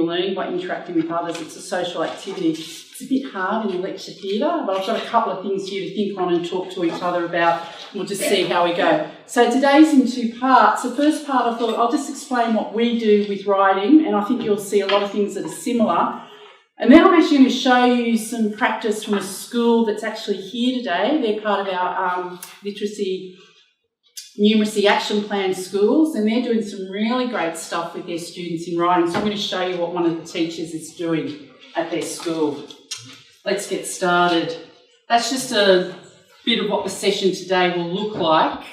learning by interacting with others. It's a social activity. It's a bit hard in the lecture theatre, but I've got a couple of things here to think on and talk to each other about. We'll just see how we go. So today's in two parts. The first part, I thought I'll just explain what we do with writing, and I think you'll see a lot of things that are similar. And then I'm actually going to show you some practice from a school that's actually here today. They're part of our literacy numeracy action plan schools, and they're doing some really great stuff with their students in writing. So I'm going to show you what one of the teachers is doing at their school. Let's get started. That's just a bit of what the session today will look like.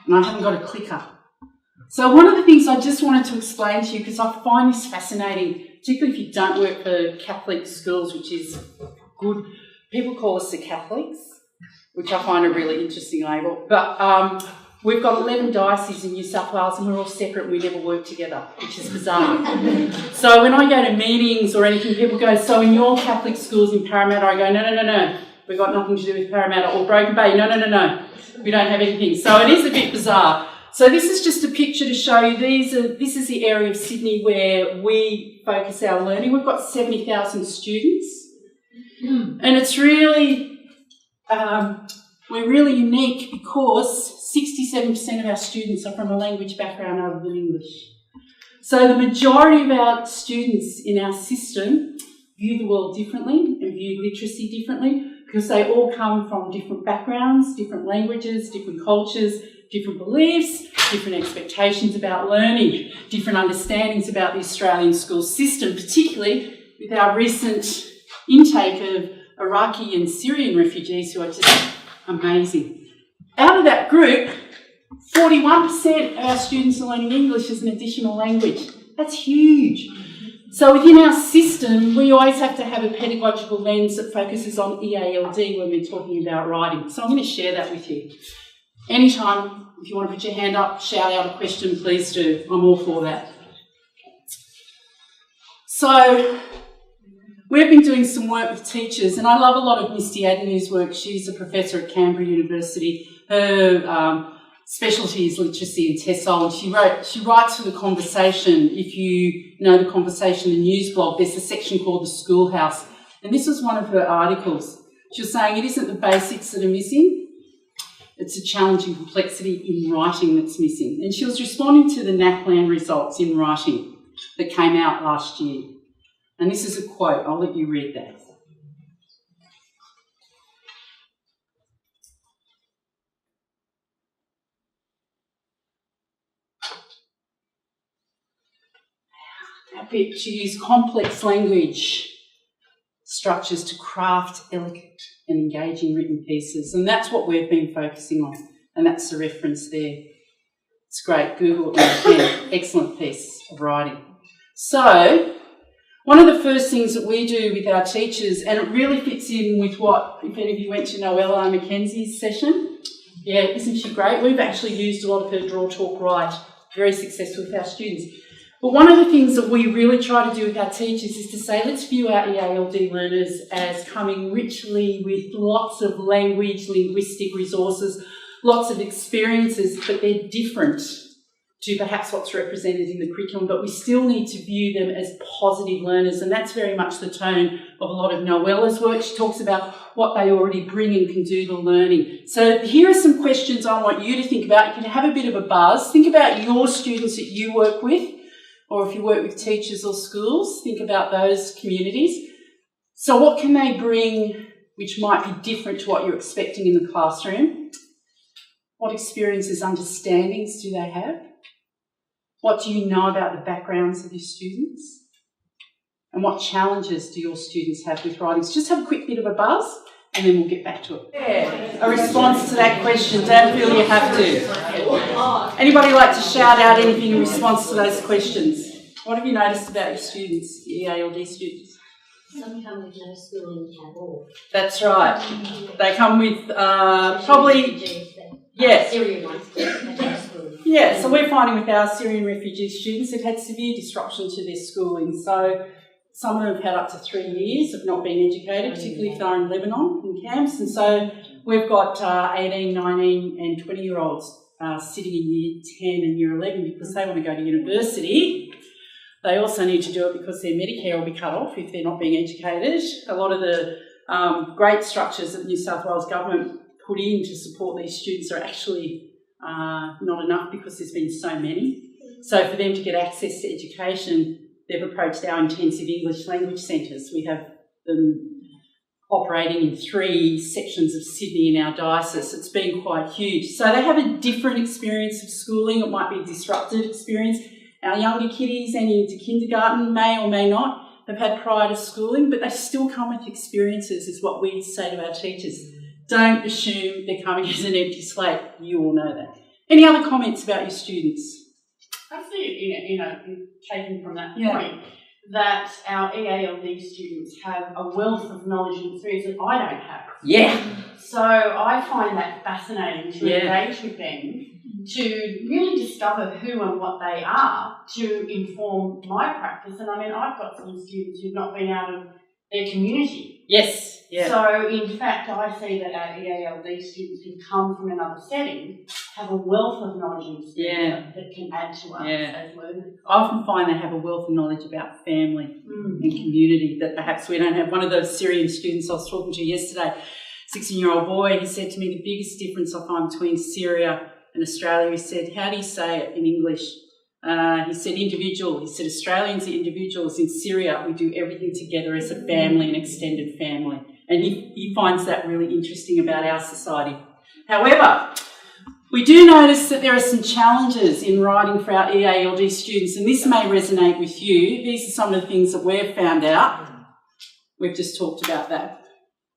And I haven't got a clicker. So one of the things I just wanted to explain to you, because I find this fascinating, particularly if you don't work for Catholic schools, which is good. People call us the Catholics, which I find a really interesting label. But we've got 11 dioceses in New South Wales and we're all separate and we never work together, which is bizarre. So when I go to meetings or anything, people go, so in your Catholic schools in Parramatta, I go, no, we've got nothing to do with Parramatta. Or Broken Bay, no, we don't have anything. So it is a bit bizarre. So this is just a picture to show you. This is the area of Sydney where we focus our learning. We've got 70,000 students. And it's really, we're really unique because 67% of our students are from a language background other than English. So the majority of our students in our system view the world differently and view literacy differently because they all come from different backgrounds, different languages, different cultures, different beliefs, different expectations about learning, different understandings about the Australian school system, particularly with our recent intake of Iraqi and Syrian refugees who are just amazing. Out of that group, 41% of our students are learning English as an additional language. That's huge. So within our system, we always have to have a pedagogical lens that focuses on EALD when we're talking about writing. So I'm going to share that with you. Anytime, if you want to put your hand up, shout out a question, please do. I'm all for that. So we've been doing some work with teachers, and I love a lot of Misty Adenau's work. She's a professor at Canberra University. Her specialty is literacy and TESOL, and she writes for The Conversation. If you know The Conversation, the news blog, there's a section called The Schoolhouse, and this was one of her articles. She was saying it isn't the basics that are missing, it's a challenge and complexity in writing that's missing. And she was responding to the NAPLAN results in writing that came out last year. And this is a quote. I'll let you read that. That bit, she used complex language structures to craft elegant and engaging written pieces. And that's what we've been focusing on. And that's the reference there. It's great. Google it again. Excellent piece of writing. So one of the first things that we do with our teachers, and it really fits in with what, if any of you went to Noella Mackenzie's session, yeah, isn't she great? We've actually used a lot of her Draw, Talk, Write, very successful with our students. But one of the things that we really try to do with our teachers is to say, let's view our EALD learners as coming richly with lots of language, linguistic resources, lots of experiences, but they're different to perhaps what's represented in the curriculum, but we still need to view them as positive learners, and that's very much the tone of a lot of Noella's work. She talks about what they already bring and can do to learning. So here are some questions I want you to think about. You can have a bit of a buzz. Think about your students that you work with, or if you work with teachers or schools, think about those communities. So what can they bring which might be different to what you're expecting in the classroom? What experiences, understandings do they have? What do you know about the backgrounds of your students? And what challenges do your students have with writing? So just have a quick bit of a buzz and then we'll get back to it. Yeah, a response to that question. Don't feel you have to. Anybody like to shout out anything in response to those questions? What have you noticed about your students, your EALD students? Some come with no schooling at all. That's right. They come with probably... Yes. Syrian ones, no schooling. Yeah, so we're finding with our Syrian refugee students, they've had severe disruption to their schooling. So some of them have had up to 3 years of not being educated, particularly if they're in Lebanon in camps. And so we've got 18, 19 and 20-year-olds sitting in year 10 and year 11 because they want to go to university. They also need to do it because their Medicare will be cut off if they're not being educated. A lot of the great structures that the New South Wales government put in to support these students are actually not enough because there's been so many. So for them to get access to education, they've approached our intensive English language centres. We have them operating in 3 sections of Sydney in our diocese. It's been quite huge. So they have a different experience of schooling. It might be a disrupted experience. Our younger kiddies, any into kindergarten, may or may not have had prior to schooling, but they still come with experiences, is what we say to our teachers. Don't assume they're coming as an empty slate. You all know that. Any other comments about your students? I see, taken from that point, that our EALD students have a wealth of knowledge and experience that I don't have. Yeah. So I find that fascinating to engage with them, to really discover who and what they are, to inform my practice. And I mean, I've got some students who've not been out of their community. Yes. Yeah. So in fact, I see that our EALD students who come from another setting have a wealth of knowledge and experience that can add to us as learners. I often find they have a wealth of knowledge about family and community that perhaps we don't have. One of the Syrian students I was talking to yesterday, 16-year-old boy, he said to me, the biggest difference I find between Syria and Australia, he said, how do you say it in English? He said individual. He said Australians are individuals. In Syria, we do everything together as a family, an extended family. And he finds that really interesting about our society. However, we do notice that there are some challenges in writing for our EALD students, and this may resonate with you. These are some of the things that we've found out. We've just talked about that.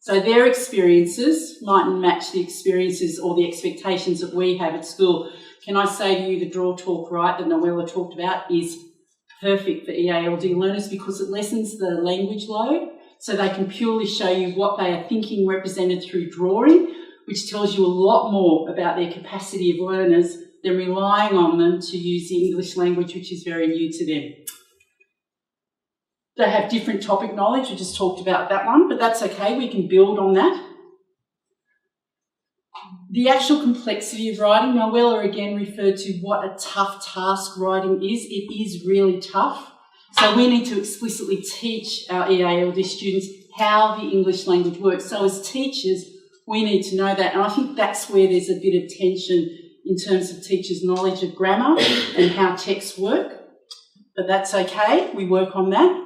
So their experiences mightn't match the experiences or the expectations that we have at school. Can I say to you the draw talk right that Noella talked about is perfect for EALD learners because it lessens the language load, so they can purely show you what they are thinking represented through drawing, which tells you a lot more about their capacity of learners than relying on them to use the English language, which is very new to them. They have different topic knowledge. We just talked about that one, but that's okay. We can build on that. The actual complexity of writing, Noella again referred to what a tough task writing is. It is really tough. So we need to explicitly teach our EALD students how the English language works. So as teachers, we need to know that. And I think that's where there's a bit of tension in terms of teachers' knowledge of grammar and how texts work. But that's okay. We work on that.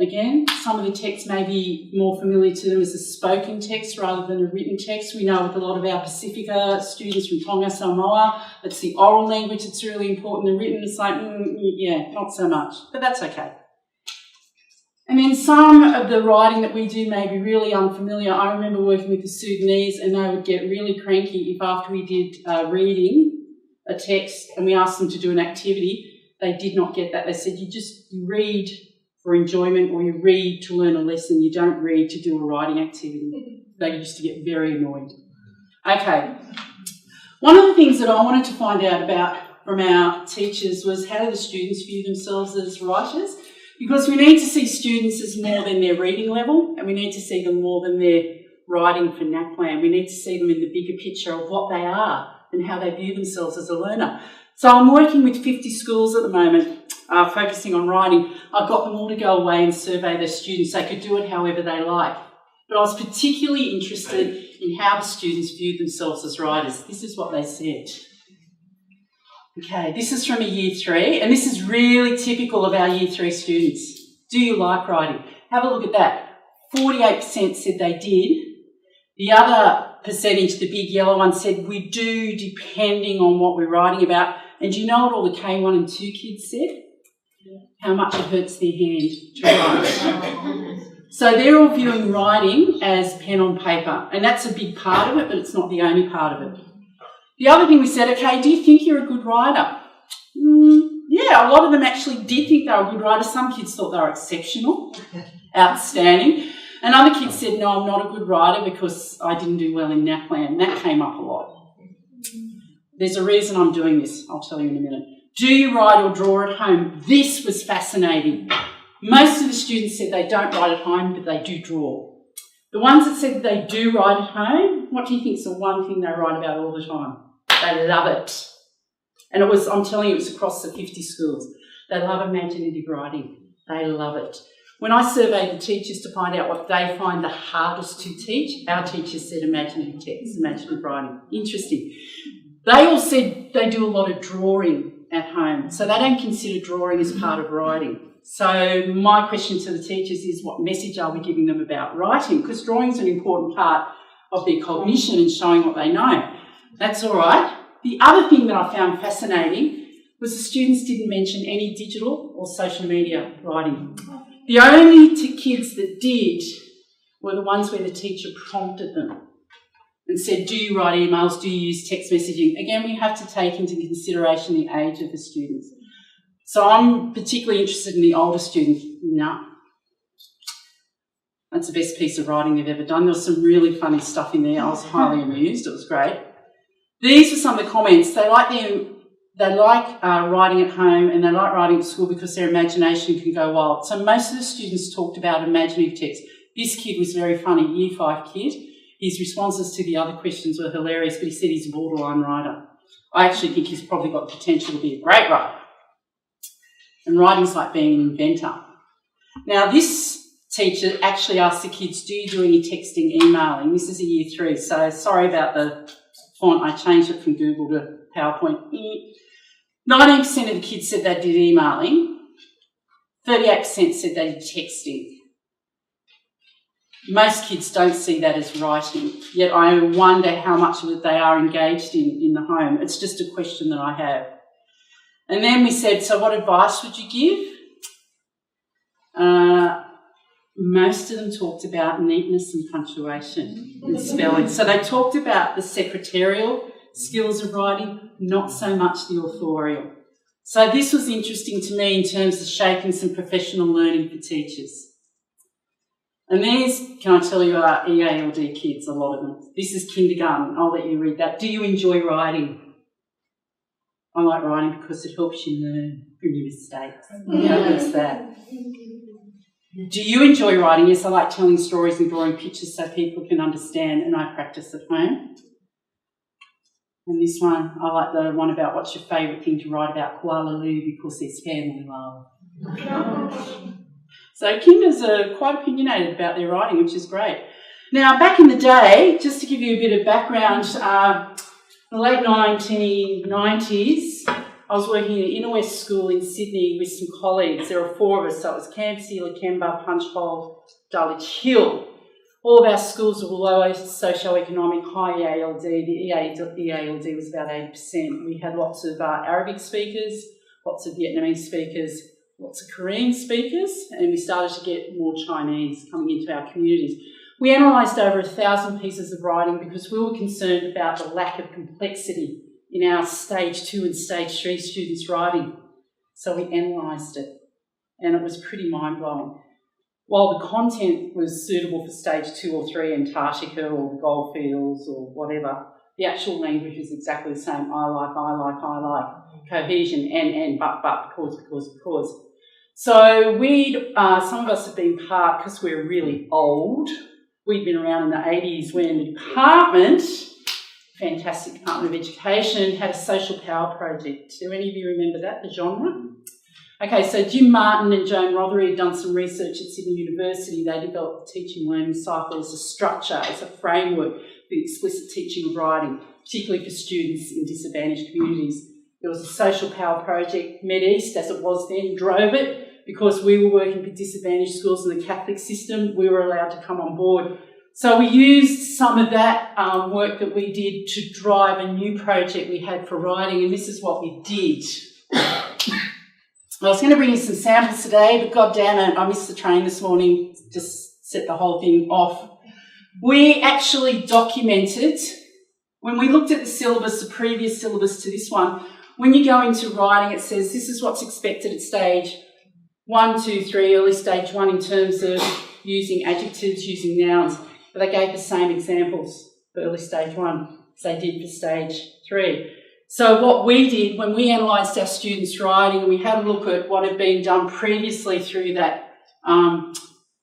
Again, some of the text may be more familiar to them as a spoken text rather than a written text. We know with a lot of our Pacifica students from Tonga, Samoa, it's the oral language that's really important. The written is like, not so much, but that's okay. And then some of the writing that we do may be really unfamiliar. I remember working with the Sudanese and they would get really cranky if after we did reading a text and we asked them to do an activity, they did not get that. They said, you read for enjoyment or you read to learn a lesson, you don't read to do a writing activity. They used to get very annoyed. Okay. One of the things that I wanted to find out about from our teachers was how do the students view themselves as writers? Because we need to see students as more than their reading level and we need to see them more than their writing for NAPLAN. We need to see them in the bigger picture of what they are and how they view themselves as a learner. So I'm working with 50 schools at the moment, focusing on writing. I've got them all to go away and survey their students. They could do it however they like. But I was particularly interested in how the students viewed themselves as writers. This is what they said. Okay, this is from a Year 3, and this is really typical of our Year 3 students. Do you like writing? Have a look at that. 48% said they did. The other percentage, the big yellow one, said we do depending on what we're writing about. And do you know what all the K1 and 2 kids said? How much it hurts their hand to write. So they're all viewing writing as pen on paper, and that's a big part of it, but it's not the only part of it. The other thing we said, okay, do you think you're a good writer? Yeah, a lot of them actually did think they were a good writer. Some kids thought they were exceptional, outstanding. And other kids said, no, I'm not a good writer because I didn't do well in NAPLAN. That came up a lot. There's a reason I'm doing this. I'll tell you in a minute. Do you write or draw at home? This was fascinating. Most of the students said they don't write at home, but they do draw. The ones that said they do write at home, what do you think is the one thing they write about all the time? They love it. And I'm telling you, it was across the 50 schools. They love imaginative writing. They love it. When I surveyed the teachers to find out what they find the hardest to teach, our teachers said imaginative text, imaginative writing. Interesting. They all said they do a lot of drawing at home, so they don't consider drawing as part of writing. So my question to the teachers is, what message are we giving them about writing? Because drawing is an important part of their cognition and showing what they know. That's all right. The other thing that I found fascinating was the students didn't mention any digital or social media writing. The only kids that did were the ones where the teacher prompted them and said, do you write emails, do you use text messaging? Again, we have to take into consideration the age of the students. So I'm particularly interested in the older students. No. That's the best piece of writing they've ever done. There was some really funny stuff in there. I was highly amused. It was great. These were some of the comments. They like writing at home and they like writing at school because their imagination can go wild. So most of the students talked about imaginative text. This kid was very funny, Year 5 kid. His responses to the other questions were hilarious, but he said he's a borderline writer. I actually think he's probably got potential to be a great writer. And writing's like being an inventor. Now, this teacher actually asked the kids, do you do any texting, emailing? This is a Year 3, so sorry about the font. I changed it from Google to PowerPoint. 19% of the kids said they did emailing. 38% said they did texting. Most kids don't see that as writing, yet I wonder how much of it they are engaged in the home. It's just a question that I have. And then we said, so what advice would you give? Most of them talked about neatness and punctuation and spelling. So they talked about the secretarial skills of writing, not so much the authorial. So this was interesting to me in terms of shaping some professional learning for teachers. And these, can I tell you, are EALD kids, a lot of them. This is kindergarten. I'll let you read that. Do you enjoy writing? I like writing because it helps you learn from your mistakes. How good's that? Do you enjoy writing? Yes, I like telling stories and drawing pictures so people can understand, and I practice at home. And this one, I like the one about what's your favourite thing to write about Kuala Lumpur because there's family love. So kinders are quite opinionated about their writing, which is great. Now, back in the day, just to give you a bit of background, in the late 1990s, I was working in an inner west school in Sydney with some colleagues. There were 4 of us, so it was Campsie, Lakemba, Punchbowl, Dulwich Hill. All of our schools were low socio-economic, high EALD. The EALD was about 80%. We had lots of Arabic speakers, lots of Vietnamese speakers, lots of Korean speakers, and we started to get more Chinese coming into our communities. We analysed over 1,000 pieces of writing because we were concerned about the lack of complexity in our Stage 2 and Stage 3 students' writing. So we analysed it, and it was pretty mind-blowing. While the content was suitable for Stage 2 or 3, Antarctica or the Goldfields or whatever, the actual language was exactly the same. I like. Cohesion, and, but, because. So some of us have been part, because we're really old, we'd been around in the 80s when the department, fantastic Department of Education, had a social power project. Do any of you remember that, the genre? Okay, so Jim Martin and Joan Rothery had done some research at Sydney University. They developed the teaching learning cycle as a structure, as a framework for explicit teaching of writing, particularly for students in disadvantaged communities. There was a social power project. MedEast, as it was then, drove it because we were working for disadvantaged schools in the Catholic system. We were allowed to come on board. So we used some of that work that we did to drive a new project we had for writing, and this is what we did. I was going to bring you some samples today, but God damn it, I missed the train this morning, just set the whole thing off. We actually documented, when we looked at the syllabus, the previous syllabus to this one, when you go into writing, it says this is what's expected at stage 1, 2, 3, early stage 1 in terms of using adjectives, using nouns, but they gave the same examples for early stage 1 as they did for stage 3. So what we did when we analysed our students' writing, we had a look at what had been done previously through that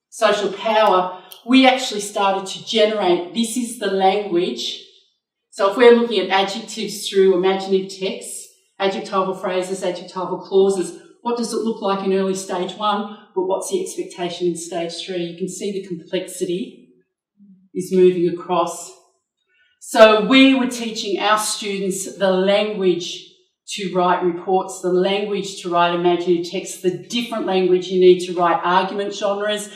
social power, we actually started to generate, this is the language. So if we're looking at adjectives through imaginative texts, adjectival phrases, adjectival clauses, what does it look like in early stage 1, but what's the expectation in stage 3? You can see the complexity is moving across. So we were teaching our students the language to write reports, the language to write imaginative texts, the different language you need to write argument genres.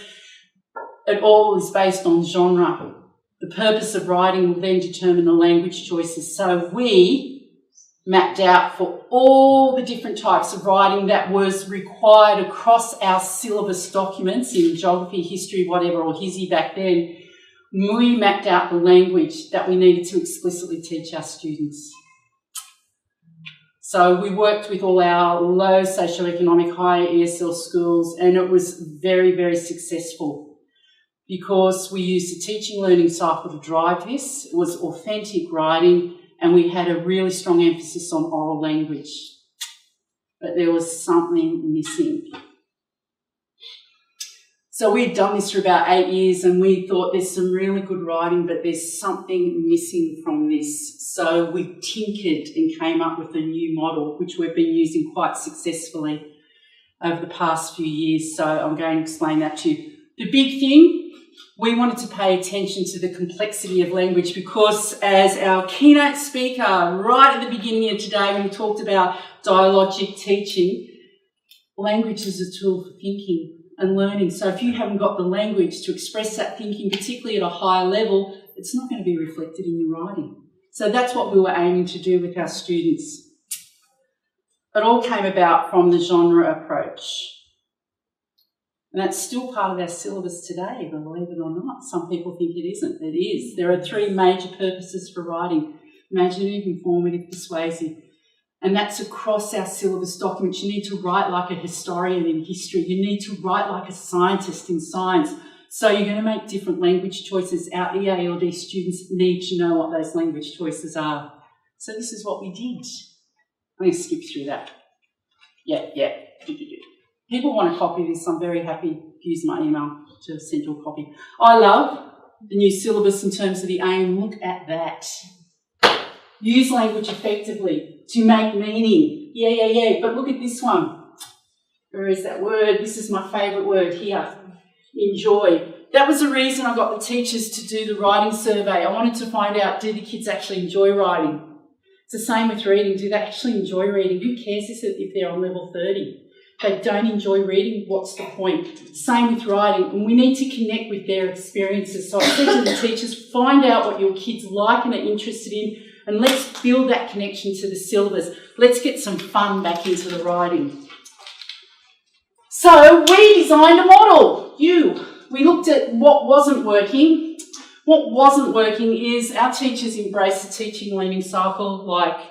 It all is based on genre. The purpose of writing will then determine the language choices. So we mapped out for all the different types of writing that was required across our syllabus documents in geography, history, whatever, or HISI back then. We mapped out the language that we needed to explicitly teach our students. So we worked with all our low socioeconomic, high ESL schools, and it was very, very successful because we used the teaching learning cycle to drive this. It was authentic writing, and we had a really strong emphasis on oral language. But there was something missing. So we'd done this for about 8 years, and we thought there's some really good writing, but there's something missing from this. So we tinkered and came up with a new model, which we've been using quite successfully over the past few years. So I'm going to explain that to you. The big thing, we wanted to pay attention to the complexity of language because as our keynote speaker right at the beginning of today when we talked about dialogic teaching, language is a tool for thinking and learning. So if you haven't got the language to express that thinking, particularly at a higher level, it's not going to be reflected in your writing. So that's what we were aiming to do with our students. It all came about from the genre approach. And that's still part of our syllabus today, believe it or not. Some people think it isn't. It is. There are 3 major purposes for writing: imaginative, informative, persuasive. And that's across our syllabus documents. You need to write like a historian in history. You need to write like a scientist in science. So you're going to make different language choices. Our EALD students need to know what those language choices are. So this is what we did. I'm going to skip through that. Yeah. People want a copy of this. I'm very happy to use my email to send you a copy. I love the new syllabus in terms of the aim. Look at that. Use language effectively to make meaning. Yeah. But look at this one. Where is that word? This is my favourite word here. Enjoy. That was the reason I got the teachers to do the writing survey. I wanted to find out, do the kids actually enjoy writing? It's the same with reading. Do they actually enjoy reading? Who cares if they're on level 30? They don't enjoy reading, what's the point? Same with writing, and we need to connect with their experiences. So I said to the teachers, find out what your kids like and are interested in, and let's build that connection to the syllabus. Let's get some fun back into the writing. So we designed a model. We looked at what wasn't working. What wasn't working is our teachers embraced the teaching learning cycle like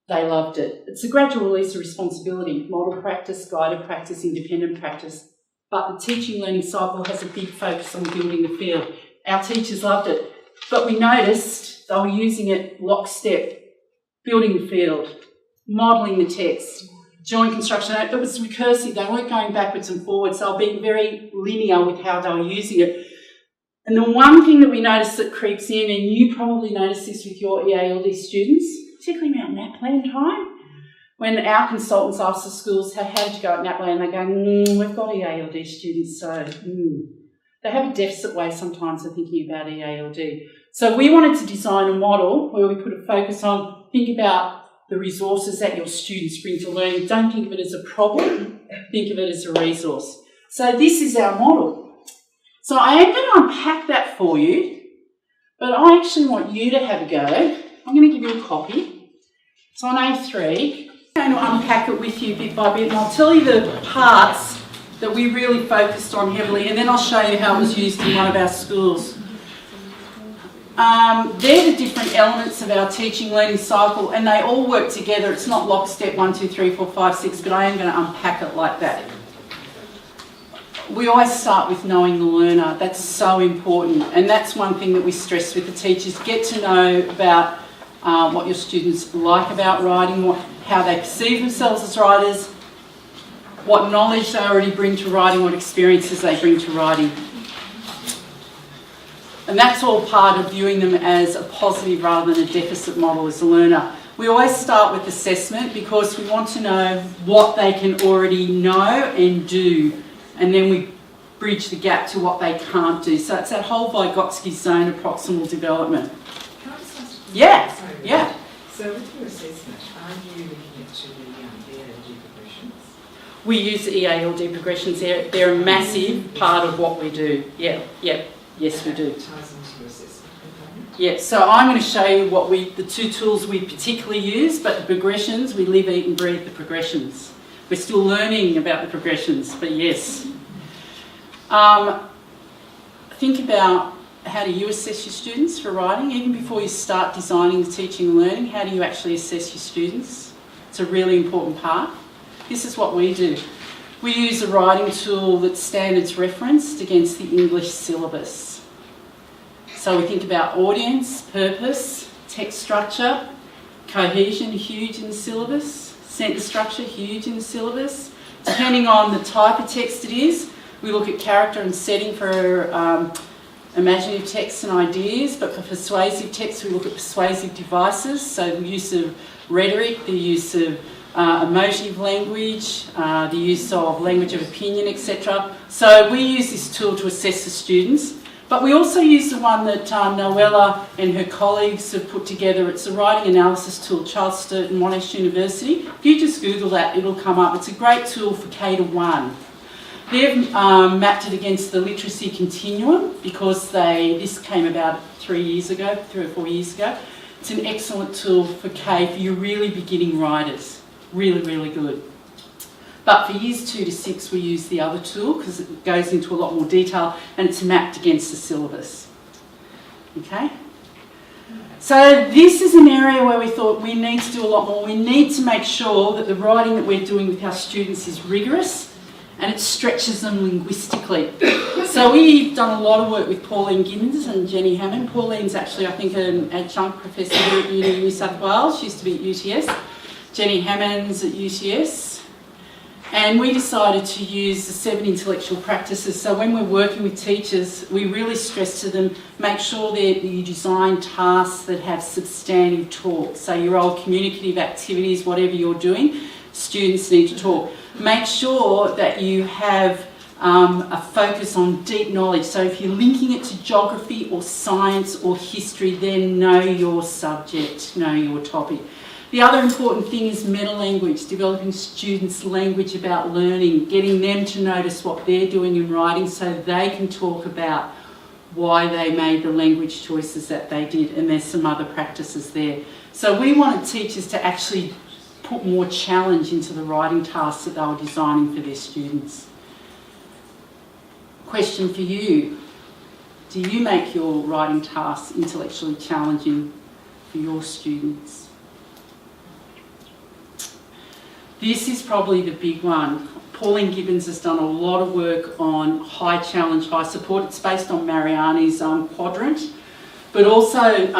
they loved it. It's a gradual release of responsibility, model practice, guided practice, independent practice. But the teaching learning cycle has a big focus on building the field. Our teachers loved it. But we noticed they were using it lockstep, building the field, modelling the text, joint construction. It was recursive. They weren't going backwards and forwards. They were being very linear with how they were using it. And the one thing that we noticed that creeps in, and you probably noticed this with your EALD students, particularly around NAPLAN time, when our consultants ask the schools, how did you go at NAPLAN? They go, we've got EALD students, so They have a deficit way sometimes of thinking about EALD. So we wanted to design a model where we put a focus on, think about the resources that your students bring to learning. Don't think of it as a problem, think of it as a resource. So this is our model. So I am going to unpack that for you, but I actually want you to have a go. I'm going to give you a copy. It's on A3. I'm going to unpack it with you bit by bit, and I'll tell you the parts that we really focused on heavily, and then I'll show you how it was used in one of our schools. They're the different elements of our teaching learning cycle, and they all work together. It's not lockstep 1, 2, 3, 4, 5, 6, but I am going to unpack it like that. We always start with knowing the learner. That's so important, and that's one thing that we stress with the teachers. Get to know about what your students like about writing, how they perceive themselves as writers, what knowledge they already bring to writing, what experiences they bring to writing. And that's all part of viewing them as a positive rather than a deficit model as a learner. We always start with assessment because we want to know what they can already know and do, and then we bridge the gap to what they can't do. So it's that whole Vygotsky zone of proximal development. Can I just ask a Yeah, question? Sorry, yeah. So with your assessment, are you looking at the EALD progressions? We use the EALD progressions. They're a massive part of what we do. Yes, we do. That ties into your assessment component? Yeah, so I'm going to show you the two tools we particularly use, but the progressions, we live, eat and breathe the progressions. We're still learning about the progressions, but yes. Think about, how do you assess your students for writing? Even before you start designing the teaching and learning, how do you actually assess your students? It's a really important part. This is what we do. We use a writing tool that's standards referenced against the English syllabus. So we think about audience, purpose, text structure, cohesion, huge in the syllabus, sentence structure, huge in the syllabus. Depending on the type of text it is, we look at character and setting for imaginative texts and ideas, but for persuasive texts we look at persuasive devices, so the use of rhetoric, the use of emotive language, the use of language of opinion, etc. So we use this tool to assess the students, but we also use the one that Noella and her colleagues have put together. It's a writing analysis tool, Charles Sturt and Monash University. If you just Google that, it'll come up. It's a great tool for K-1. They've mapped it against the literacy continuum because this came about 3 or 4 years ago. It's an excellent tool for K for your really beginning writers. Really, really good. But for years 2 to 6 we use the other tool because it goes into a lot more detail and it's mapped against the syllabus. Okay? So this is an area where we thought we need to do a lot more. We need to make sure that the writing that we're doing with our students is rigorous and it stretches them linguistically. So we've done a lot of work with Pauline Gibbons and Jenny Hammond. Pauline's actually, I think, an adjunct professor here at Uni New South Wales. She used to be at UTS. Jenny Hammond's at UTS. And we decided to use the 7 intellectual practices. So when we're working with teachers, we really stress to them, make sure that you design tasks that have substantive talk. So your old communicative activities, whatever you're doing, students need to talk. Make sure that you have a focus on deep knowledge. So if you're linking it to geography or science or history, then know your subject, know your topic. The other important thing is meta-language, developing students' language about learning, getting them to notice what they're doing in writing so they can talk about why they made the language choices that they did, and there's some other practices there. So we wanted teachers to actually put more challenge into the writing tasks that they were designing for their students. Question for you, do you make your writing tasks intellectually challenging for your students? This is probably the big one. Pauline Gibbons has done a lot of work on high challenge, high support. It's based on Mariani's quadrant, but also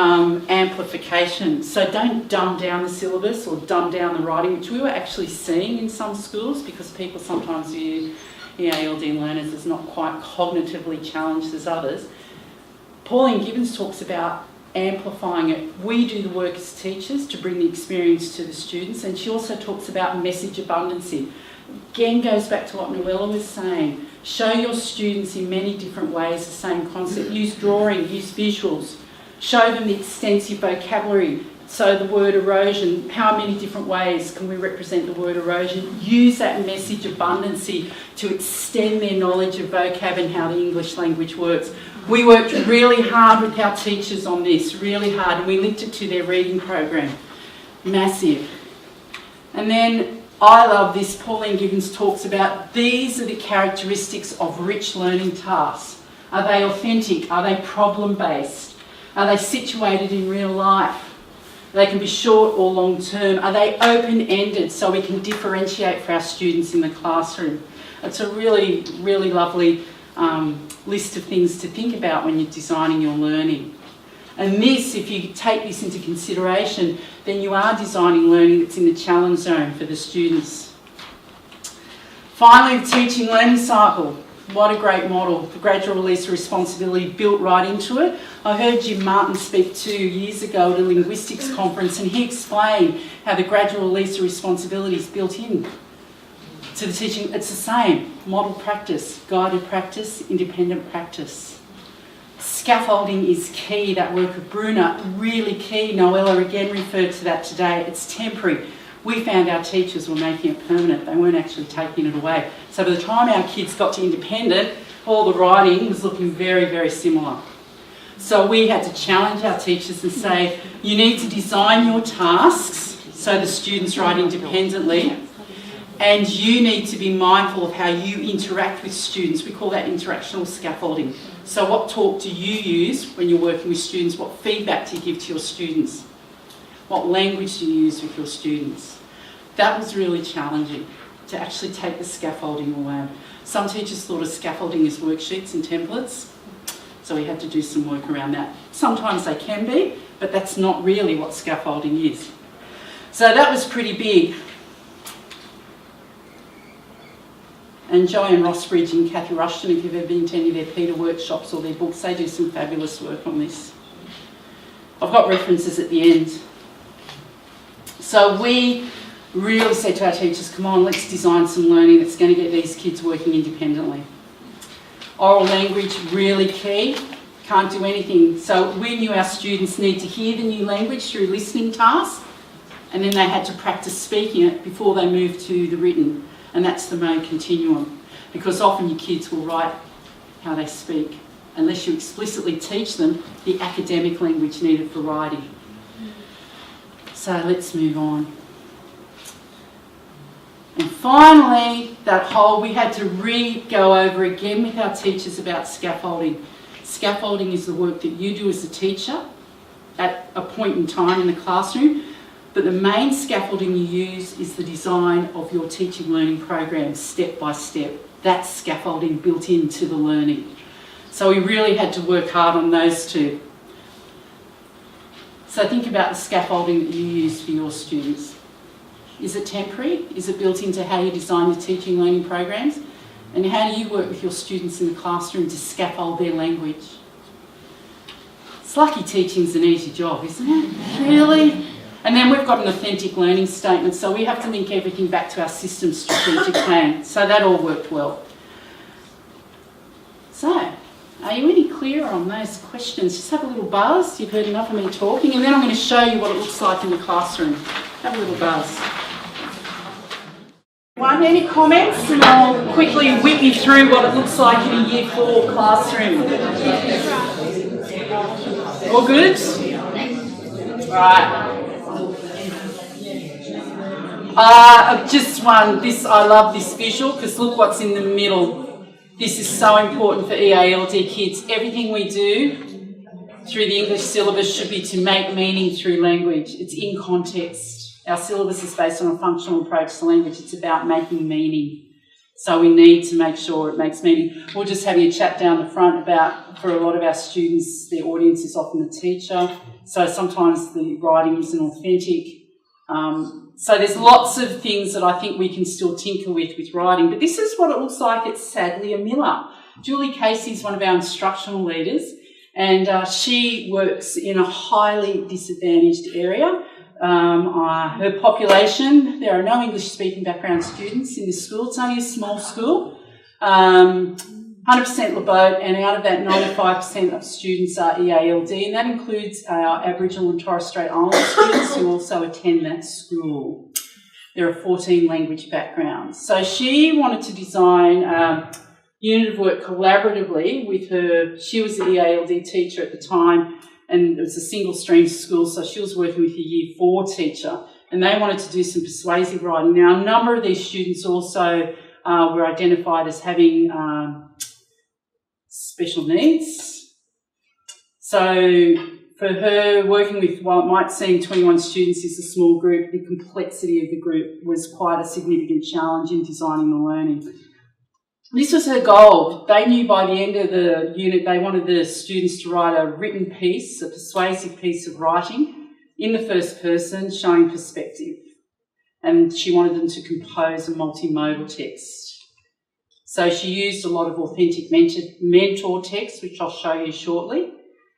amplification. So don't dumb down the syllabus or dumb down the writing, which we were actually seeing in some schools because people sometimes view EALD learners as not quite cognitively challenged as others. Pauline Gibbons talks about amplifying it. We do the work as teachers to bring the experience to the students, and she also talks about message abundancy. Again, goes back to what Noella was saying. Show your students in many different ways the same concept. Use drawing, use visuals. Show them the extensive vocabulary. So the word erosion, how many different ways can we represent the word erosion? Use that message abundancy to extend their knowledge of vocab and how the English language works. We worked really hard with our teachers on this, really hard, and we linked it to their reading program. Massive. And then I love this, Pauline Gibbons talks about these are the characteristics of rich learning tasks. Are they authentic? Are they problem-based? Are they situated in real life? They can be short or long term. Are they open-ended so we can differentiate for our students in the classroom? It's a really, really lovely list of things to think about when you're designing your learning. And this, if you take this into consideration, then you are designing learning that's in the challenge zone for the students. Finally, the teaching learning cycle. What a great model. The gradual release of responsibility built right into it. I heard Jim Martin speak 2 years ago at a linguistics conference, and he explained how the gradual release of responsibility is built in to the teaching. It's the same. Model practice, guided practice, independent practice. Scaffolding is key. That work of Bruna, really key. Noella again referred to that today. It's temporary. We found our teachers were making it permanent. They weren't actually taking it away. So by the time our kids got to independent, all the writing was looking very, very similar. So we had to challenge our teachers and say, you need to design your tasks so the students write independently, and you need to be mindful of how you interact with students. We call that interactional scaffolding. So what talk do you use when you're working with students? What feedback do you give to your students? What language do you use with your students? That was really challenging, to actually take the scaffolding away. Some teachers thought of scaffolding as worksheets and templates, so we had to do some work around that. Sometimes they can be, but that's not really what scaffolding is. So that was pretty big. And Joanne Rossbridge and Kathy Rushton, if you've ever been to any of their Peter workshops or their books, they do some fabulous work on this. I've got references at the end. So we really said to our teachers, come on, let's design some learning that's going to get these kids working independently. Oral language, really key. Can't do anything. So we knew our students need to hear the new language through listening tasks, and then they had to practice speaking it before they moved to the written. And that's the main continuum, because often your kids will write how they speak, unless you explicitly teach them the academic language needed for writing. So let's move on. And finally, we had to go over again with our teachers about scaffolding. Scaffolding is the work that you do as a teacher at a point in time in the classroom, but the main scaffolding you use is the design of your teaching learning program step by step. That's scaffolding built into the learning. So we really had to work hard on those two. So think about the scaffolding that you use for your students. Is it temporary? Is it built into how you design your teaching learning programs? And how do you work with your students in the classroom to scaffold their language? It's lucky teaching's an easy job, isn't it? Really? And then we've got an authentic learning statement, so we have to link everything back to our system strategic plan. So that all worked well. So, are you any clearer on those questions? Just have a little buzz. You've heard enough of me talking, and then I'm going to show you what it looks like in the classroom. Have a little buzz. Any comments? And I'll quickly whip you through what it looks like in a Year 4 classroom. All good? Right. I love this visual, because look what's in the middle. This is so important for EALD kids. Everything we do through the English syllabus should be to make meaning through language. It's in context. Our syllabus is based on a functional approach to language. It's about making meaning. So we need to make sure it makes meaning. We're just having a chat down the front about, for a lot of our students, their audience is often the teacher. So sometimes the writing isn't authentic. So there's lots of things that I think we can still tinker with writing. But this is what it looks like at Sadleir Miller. Julie Casey is one of our instructional leaders, and she works in a highly disadvantaged area. Her population, there are no English-speaking background students in this school. It's only a small school. 100% LeBoat, and out of that 95% of students are EALD, and that includes our Aboriginal and Torres Strait Islander students who also attend that school. There are 14 language backgrounds. So she wanted to design a unit of work collaboratively with her. She was the EALD teacher at the time, and it was a single stream school, so she was working with a Year 4 teacher, and they wanted to do some persuasive writing. Now, a number of these students also were identified as having special needs. So for her, working with what might seem 21 students is a small group, the complexity of the group was quite a significant challenge in designing the learning. This was her goal. They knew by the end of the unit they wanted the students to write a written piece, a persuasive piece of writing in the first person showing perspective. And she wanted them to compose a multimodal text. So she used a lot of authentic mentor text, which I'll show you shortly.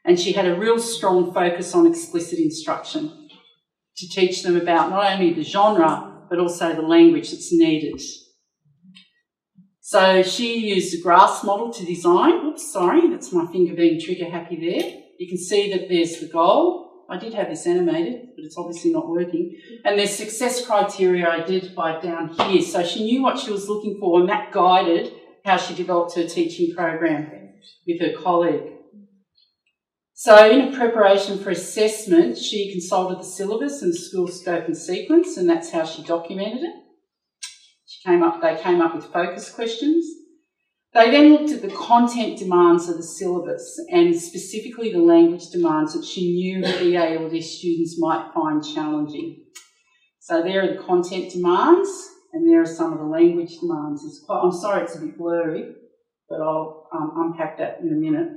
And she had a real strong focus on explicit instruction to teach them about not only the genre, but also the language that's needed. So she used a grass model to design. Oops, sorry, that's my finger being trigger happy there. You can see that there's the goal. I did have this animated, but it's obviously not working. And there's success criteria identified down here. So she knew what she was looking for, and that guided how she developed her teaching program with her colleague. So in a preparation for assessment, she consulted the syllabus and the school scope and sequence, and that's how she documented it. They came up with focus questions. They then looked at the content demands of the syllabus and specifically the language demands that she knew EALD students might find challenging. So there are the content demands and there are some of the language demands. I'm sorry it's a bit blurry, but I'll unpack that in a minute.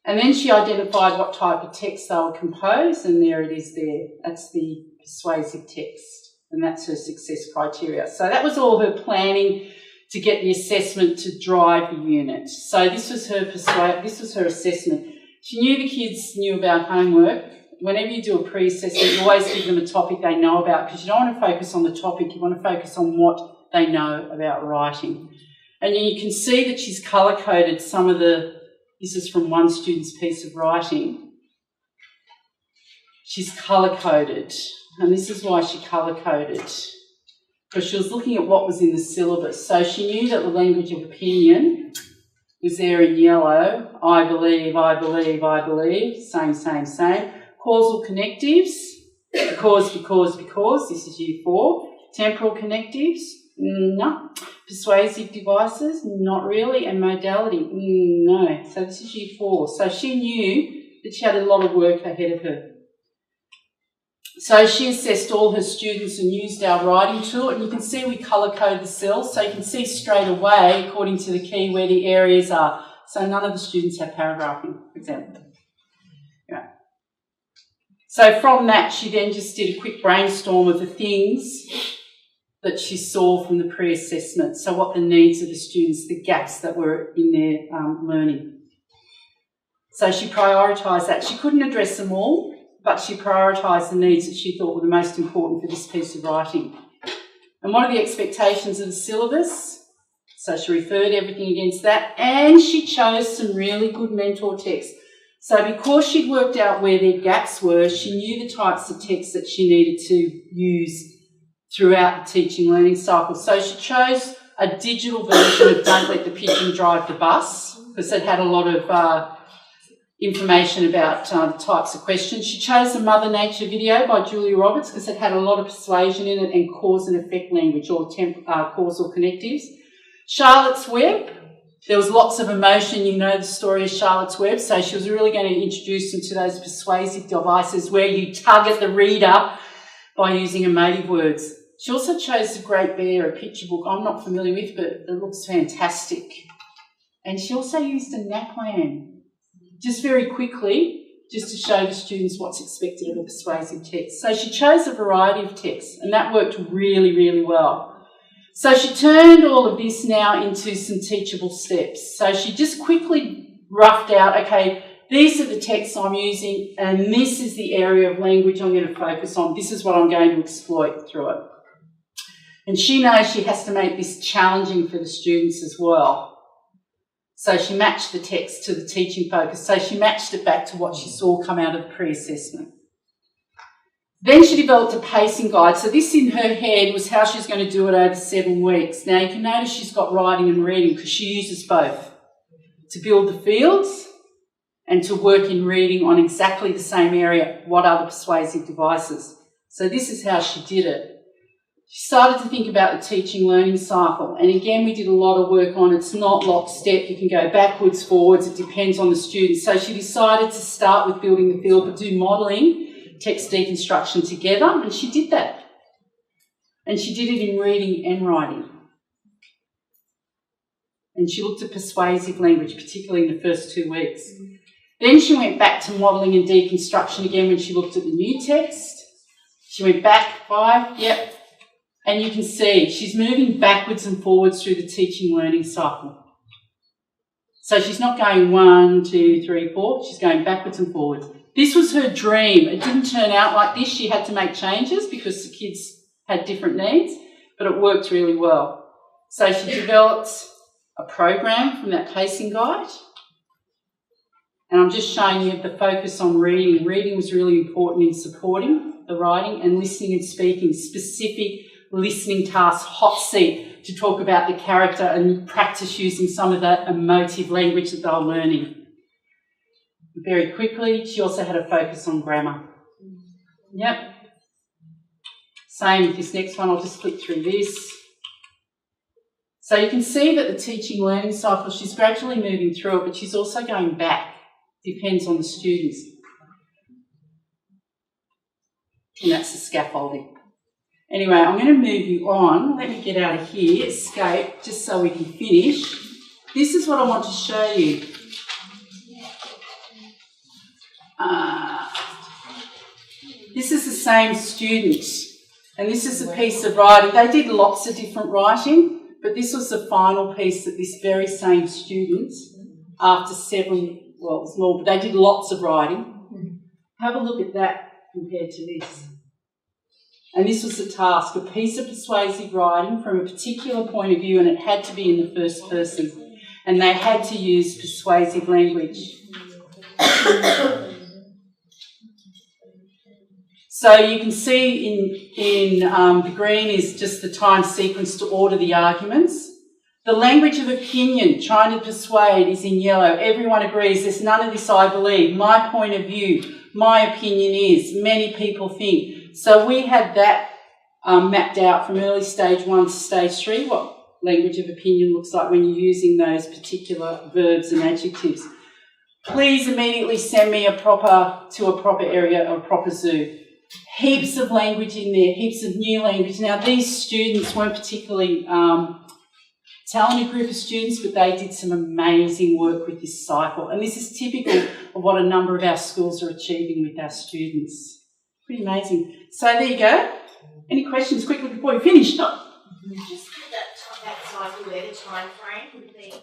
And then she identified what type of text they would compose, and there it is there. That's the persuasive text, and that's her success criteria. So that was all her planning to get the assessment to drive the unit. So this was her assessment. She knew the kids knew about homework. Whenever you do a pre-assessment, you always give them a topic they know about, because you don't want to focus on the topic, you want to focus on what they know about writing. And you can see that she's colour-coded some of the. This is from one student's piece of writing. She's colour-coded, and this is why she colour-coded, because she was looking at what was in the syllabus. So she knew that the language of opinion was there in yellow. I believe, I believe, I believe. Same, same, same. Causal connectives, because. This is year 4. Temporal connectives, no. Persuasive devices, not really. And modality, no. So this is year 4. So she knew that she had a lot of work ahead of her. So she assessed all her students and used our writing tool, and you can see we colour-code the cells, so you can see straight away, according to the key, where the areas are. So none of the students have paragraphing, for example. Yeah. So from that, she then just did a quick brainstorm of the things that she saw from the pre-assessment, so what the needs of the students, the gaps that were in their learning. So she prioritised that. She couldn't address them all, but she prioritised the needs that she thought were the most important for this piece of writing. And what are the expectations of the syllabus? So she referred everything against that, and she chose some really good mentor text. So because she'd worked out where their gaps were, she knew the types of text that she needed to use throughout the teaching learning cycle. So she chose a digital version of Don't Let the Pigeon Drive the Bus, because it had a lot of information about the types of questions. She chose the Mother Nature video by Julia Roberts because it had a lot of persuasion in it and cause and effect language, or causal connectives. Charlotte's Web, there was lots of emotion. You know the story of Charlotte's Web, so she was really going to introduce them to those persuasive devices where you tug at the reader by using emotive words. She also chose The Great Bear, a picture book I'm not familiar with, but it looks fantastic. And she also used a NAPLAN, just very quickly, just to show the students what's expected of a persuasive text. So she chose a variety of texts, and that worked really, really well. So she turned all of this now into some teachable steps. So she just quickly roughed out, okay, these are the texts I'm using, and this is the area of language I'm going to focus on. This is what I'm going to exploit through it. And she knows she has to make this challenging for the students as well. So she matched the text to the teaching focus. So she matched it back to what she saw come out of the pre-assessment. Then she developed a pacing guide. So this in her head was how she's going to do it over 7 weeks. Now you can notice she's got writing and reading because she uses both to build the fields and to work in reading on exactly the same area. What are the persuasive devices? So this is how she did it. She started to think about the teaching learning cycle. And again, we did a lot of work on it's not lockstep. You can go backwards, forwards. It depends on the student. So she decided to start with building the field, but do modelling, text deconstruction together. And she did that. And she did it in reading and writing. And she looked at persuasive language, particularly in the first 2 weeks. Then she went back to modelling and deconstruction again when she looked at the new text. She went back 5, yep. And you can see she's moving backwards and forwards through the teaching learning cycle. So she's not going 1, 2, 3, 4, she's going backwards and forwards. This was her dream. It didn't turn out like this. She had to make changes because the kids had different needs, but it worked really well. So she developed a program from that pacing guide. And I'm just showing you the focus on reading. Reading was really important in supporting the writing, and listening and speaking, specific listening tasks, hot seat, to talk about the character and practice using some of that emotive language that they were learning. Very quickly, she also had a focus on grammar. Yep. Same with this next one. I'll just flick through this. So you can see that the teaching learning cycle, she's gradually moving through it, but she's also going back. Depends on the students. And that's the scaffolding. Anyway, I'm going to move you on. Let me get out of here, escape, just so we can finish. This is what I want to show you. This is the same student, and this is a piece of writing. They did lots of different writing, but this was the final piece that this very same student, after 7, well, it was more, but they did lots of writing. Have a look at that compared to this. And this was the task, a piece of persuasive writing from a particular point of view, and it had to be in the first person. And they had to use persuasive language. So you can see in the green is just the time sequence to order the arguments. The language of opinion, trying to persuade, is in yellow. Everyone agrees, there's none of this I believe, my point of view, my opinion is, many people think. So we had that mapped out from early stage 1 to stage 3, what language of opinion looks like when you're using those particular verbs and adjectives. Please immediately send me to a proper area or a proper zoo. Heaps of language in there, heaps of new language. Now, these students weren't particularly talented group of students, but they did some amazing work with this cycle. And this is typical of what a number of our schools are achieving with our students. Pretty amazing. So there you go. Any questions quickly before we finish? Just that cycle there, the time frame would be